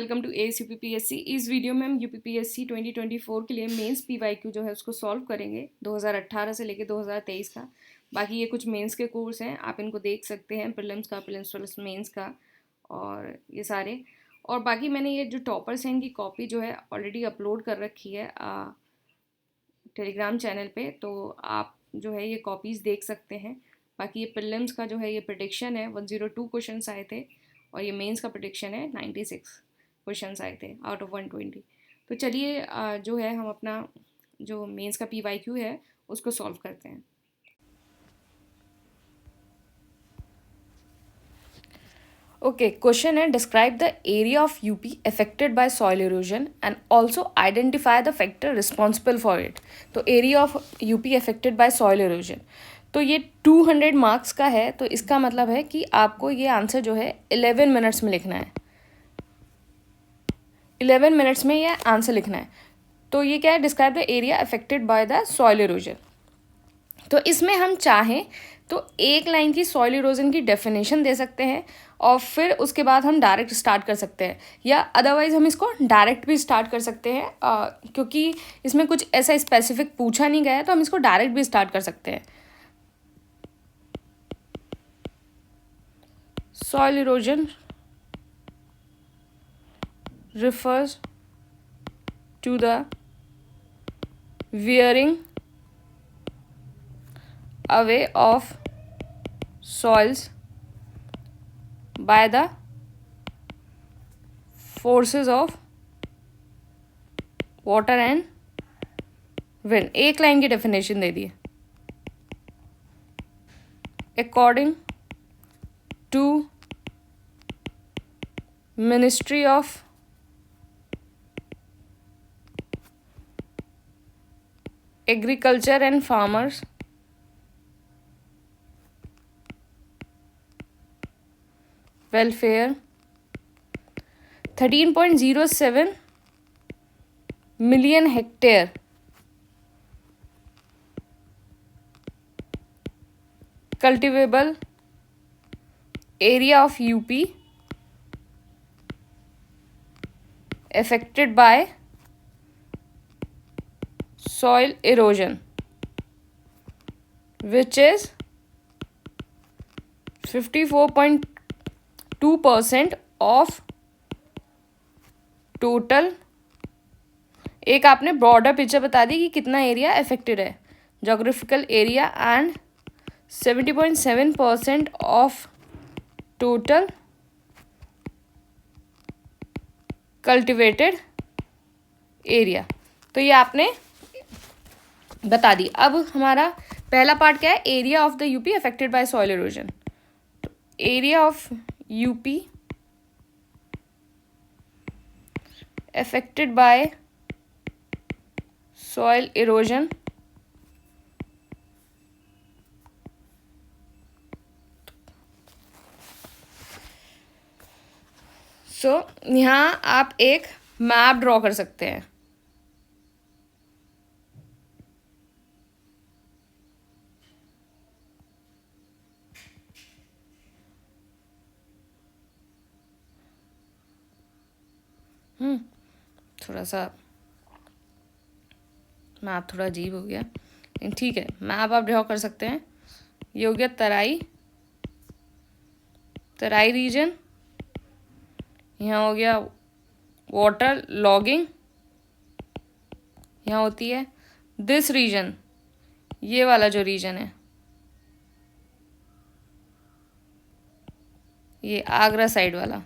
Welcome to S UPPSC. इस वीडियो में हम यूपीपीएससी 2024 के लिए मेंस पीवाईक्यू जो है उसको सॉल्व करेंगे 2018 से लेके 2023 का। बाकी ये कुछ मेंस के कोर्स हैं, आप इनको देख सकते हैं, प्रीलिम्स का, प्रीलिम्स प्लस मेंस का और ये सारे। और बाकी मैंने ये जो टॉपर्स हैं इनकी कॉपी जो है ऑलरेडी अपलोड कर रखी है टेलीग्राम चैनल पे, तो आप जो है ये कॉपीज़ देख सकते हैं। बाकी ये प्रीलिम्स का जो है ये प्रेडिक्शन है, 102 क्वेश्चंस आए थे और ये मेंस का प्रेडिक्शन है 96 क्वेश्चंस आए थे आउट ऑफ 120। तो चलिए जो है हम अपना जो मेंस का पीवाईक्यू है उसको सॉल्व करते हैं। ओके, क्वेश्चन है describe the area of UP affected by soil erosion and also identify the factor responsible for it. तो area of UP affected by soil erosion, तो ये 200 मार्क्स का है, तो इसका मतलब है कि आपको ये आंसर जो है 11 मिनट्स में लिखना है। 11 मिनट्स में ये आंसर लिखना है। तो ये क्या है, describe the area affected by the soil erosion. तो इसमें हम चाहें तो एक लाइन की सॉइल इरोजन की डेफिनेशन दे सकते हैं और फिर उसके बाद हम डायरेक्ट स्टार्ट कर सकते हैं, या अदरवाइज हम इसको डायरेक्ट भी स्टार्ट कर सकते हैं। क्योंकि इसमें कुछ ऐसा स्पेसिफिक पूछा नहीं गया है, तो हम इसको डायरेक्ट भी स्टार्ट कर सकते हैं। Soil erosion refers to the wearing away of soils by the forces of water and wind। एक लाइन की डेफिनेशन दे दी। According to ministry of Agriculture and Farmers Welfare, 13.07 million hectare cultivable area of UP affected by soil erosion, which is 54.2% of total. एक आपने broader picture बता दी कि कितना area affected है, geographical area, and 70.7% of total cultivated area. तो ये आपने बता दी। अब हमारा पहला पार्ट क्या है, area of the UP affected by soil erosion. तो area of UP affected by soil erosion so यहाँ आप एक मैप ड्रॉ कर सकते हैं। थोड़ा सा मैप थोड़ा अजीब हो गया, लेकिन ठीक है, मैप आप ड्रॉ कर सकते हैं। ये हो गया तराई रीजन। यहाँ हो गया वाटर लॉगिंग, यहाँ होती है दिस रीजन, ये वाला जो रीजन है ये आगरा साइड वाला।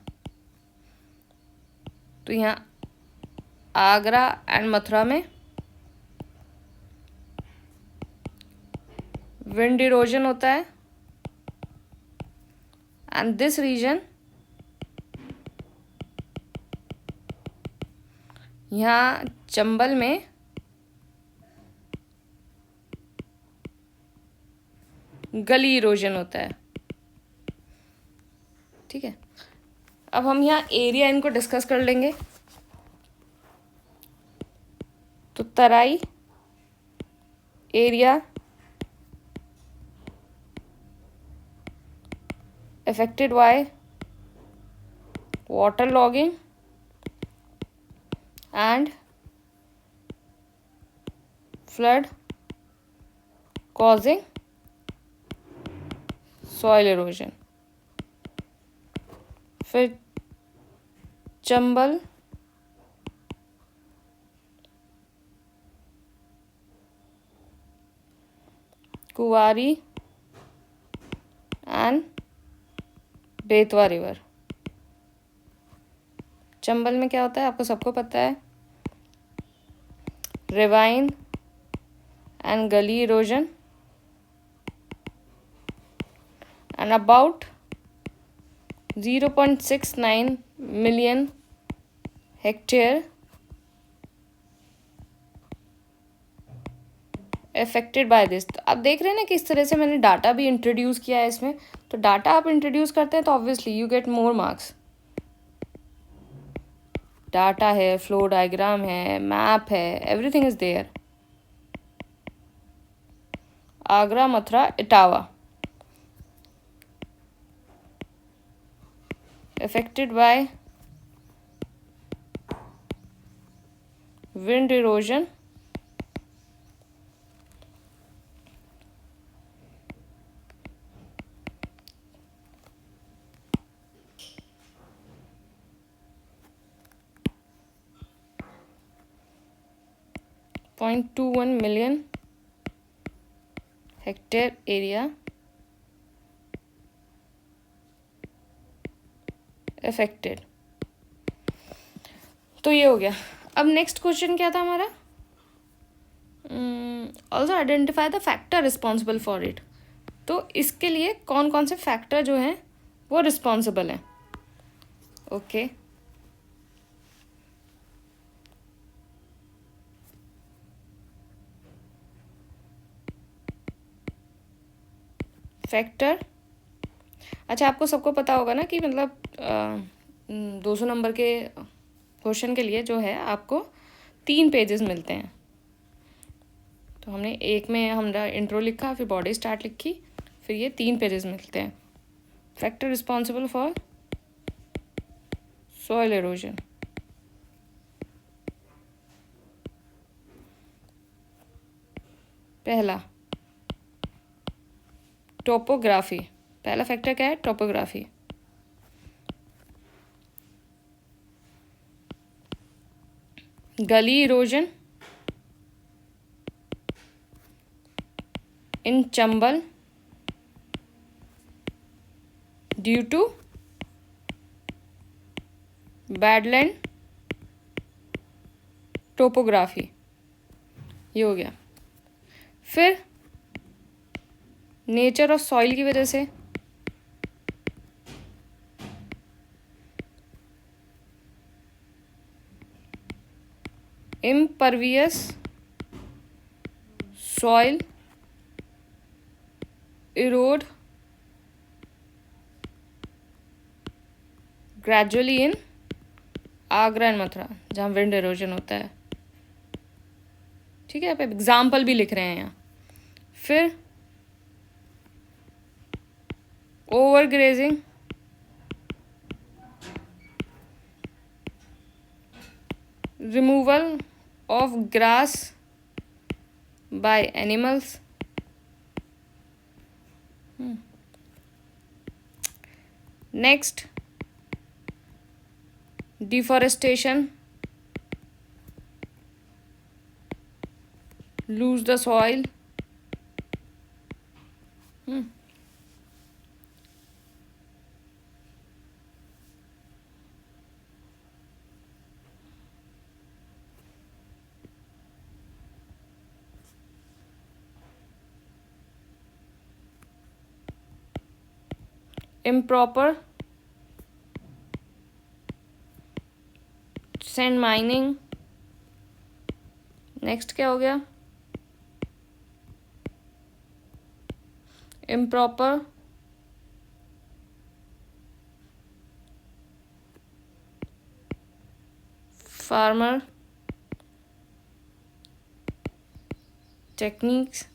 तो यहाँ आगरा एंड मथुरा में विंड इरोजन होता है, एंड दिस रीजन यहाँ चंबल में गली इरोजन होता है। ठीक है, अब हम यहाँ एरिया इनको डिस्कस कर लेंगे। तो तराई area affected by water logging and flood causing soil erosion. फिर चंबल, कुवारी एंड बेतवा रिवर. चंबल में क्या होता है आपको सबको पता है, रिवाइन एंड गली erosion and about 0.69 million hectare affected by this. तो आप देख रहे हैं ना किस तरह से मैंने डाटा भी इंट्रोड्यूस किया है इसमें. तो डाटा आप इंट्रोड्यूस करते हैं तो obviously you get more marks. Data है, फ्लो डायग्राम है, मैप है, everything is there. Agra, Mathura, Etawah affected by wind erosion .21 million hectare area affected. तो ये हो गया. अब नेक्स्ट क्वेश्चन क्या था हमारा, also identify the factor responsible for it. तो इसके लिए कौन कौन से फैक्टर जो हैं वो रिस्पॉन्सिबल हैं. Okay, factor. अच्छा, आपको सबको पता होगा ना कि मतलब 200 नंबर के क्वेश्चन के लिए जो है आपको 3 पेजेस मिलते हैं. तो हमने एक में हमारा इंट्रो लिखा, फिर बॉडी स्टार्ट लिखी, फिर ये 3 पेजेस मिलते हैं. Factor responsible for soil erosion. पहला टोपोग्राफी. पहला फैक्टर क्या है, topography. Gully erosion in Chambal due to badland topography. ये हो गया. फिर नेचर ऑफ सॉइल की वजह से impervious soil erode gradually in Agra and Mathura, जहाँ विंड एरोजन होता है. ठीक है, आप एग्जाम्पल भी लिख रहे हैं यहाँ. फिर over grazing, removal of grass by animals. Next, deforestation, lose the soil. Improper sand mining. Next क्या हो गया, improper farmer techniques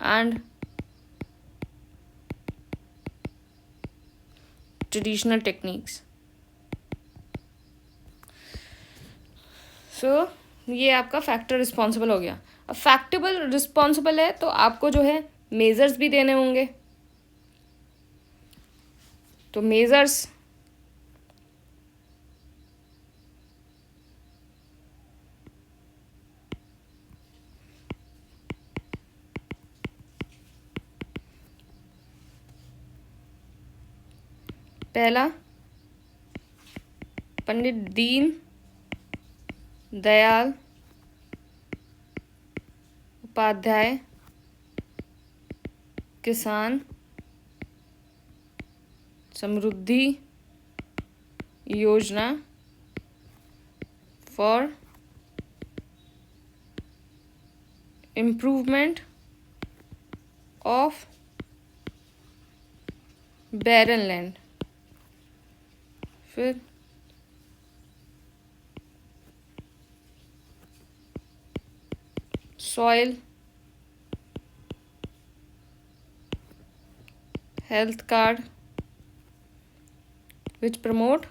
and traditional techniques. सो ये आपका फैक्टर रिस्पॉन्सिबल हो गया। अब फैक्टेबल रिस्पॉन्सिबल है तो आपको जो है मेजर्स भी देने होंगे। तो मेजर्स पहला, पंडित दीन दयाल उपाध्याय किसान समृद्धि योजना for improvement of barren land. फिर soil health card which promote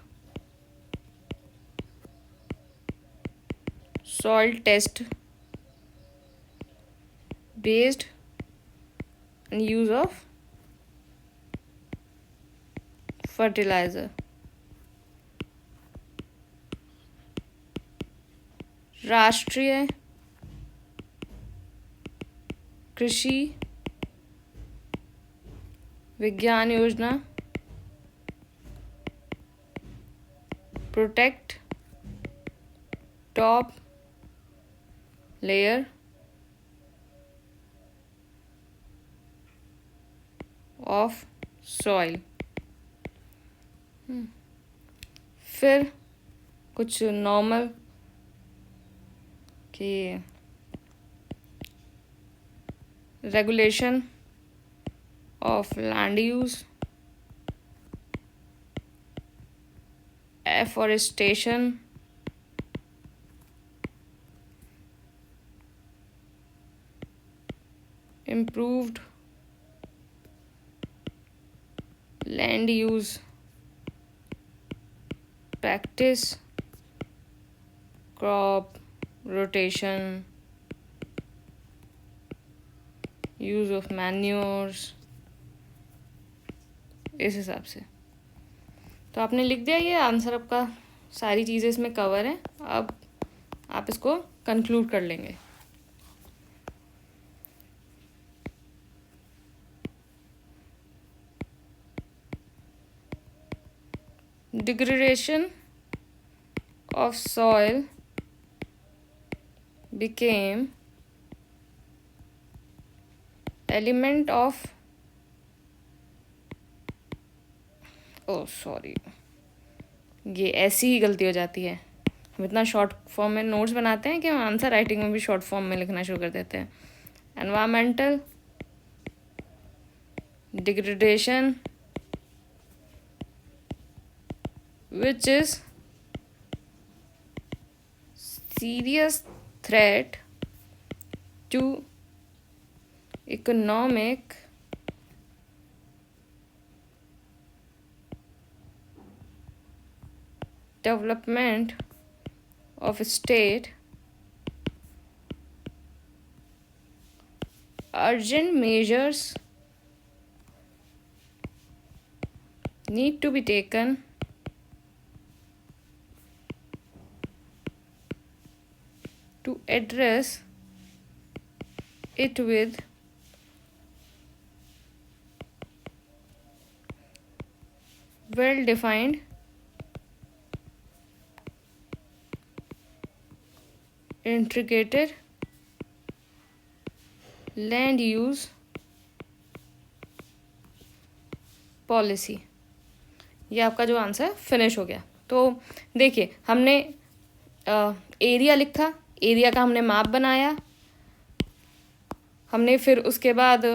soil test based and use of fertilizer। राष्ट्रीय कृषि विज्ञान योजना protect top layer of soil. फिर कुछ नॉर्मल कि regulation of land use, afforestation, improved land use practice, crop rotation, use of manures। इस हिसाब से तो आपने लिख दिया, ये आंसर आपका सारी चीज़ें इसमें कवर है। अब आप इसको कंक्लूड कर लेंगे। Degradation of soil became element of sorry, ये ऐसी ही गलती हो जाती है। हम इतना शॉर्ट फॉर्म में नोट्स बनाते हैं कि हम आंसर राइटिंग में भी शॉर्ट फॉर्म में लिखना शुरू कर देते हैं। Environmental degradation which is serious threat to economic development of a state, urgent measures need to be taken to address it with well-defined integrated land use policy. ये आपका जो आंसर फिनिश हो गया। तो देखिए, हमने एरिया लिखा, एरिया का हमने मैप बनाया, हमने फिर उसके बाद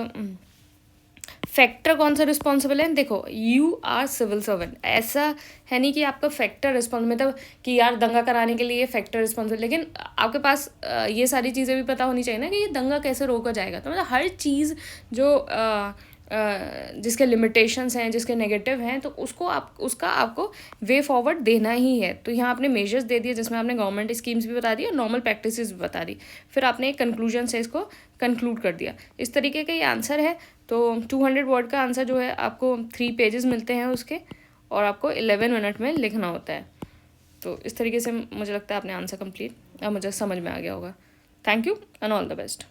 फैक्टर कौन सा रिस्पॉन्सिबल है। देखो, यू आर सिविल सर्वेंट, ऐसा है नहीं कि आपका फैक्टर रिस्पॉन्सिबल मतलब कि यार दंगा कराने के लिए फैक्टर रिस्पॉन्सिबल, लेकिन आपके पास ये सारी चीज़ें भी पता होनी चाहिए ना कि ये दंगा कैसे रोका जाएगा। तो मतलब हर चीज़ जो जिसके लिमिटेशंस हैं, जिसके नेगेटिव हैं, तो उसका आपको वे फॉरवर्ड देना ही है। तो यहाँ आपने मेजर्स दे दिए जिसमें आपने गवर्नमेंट स्कीम्स भी बता दी और नॉर्मल प्रैक्टिसेस भी बता दी, फिर आपने एक कंक्लूजन से इसको कंक्लूड कर दिया। इस तरीके का ये आंसर है। तो 200 वर्ड का आंसर जो है आपको 3 पेजेस मिलते हैं उसके, और आपको 11 मिनट में लिखना होता है। तो इस तरीके से मुझे लगता है आपने आंसर कंप्लीट, अब मुझे समझ में आ गया होगा। Thank you and all the best.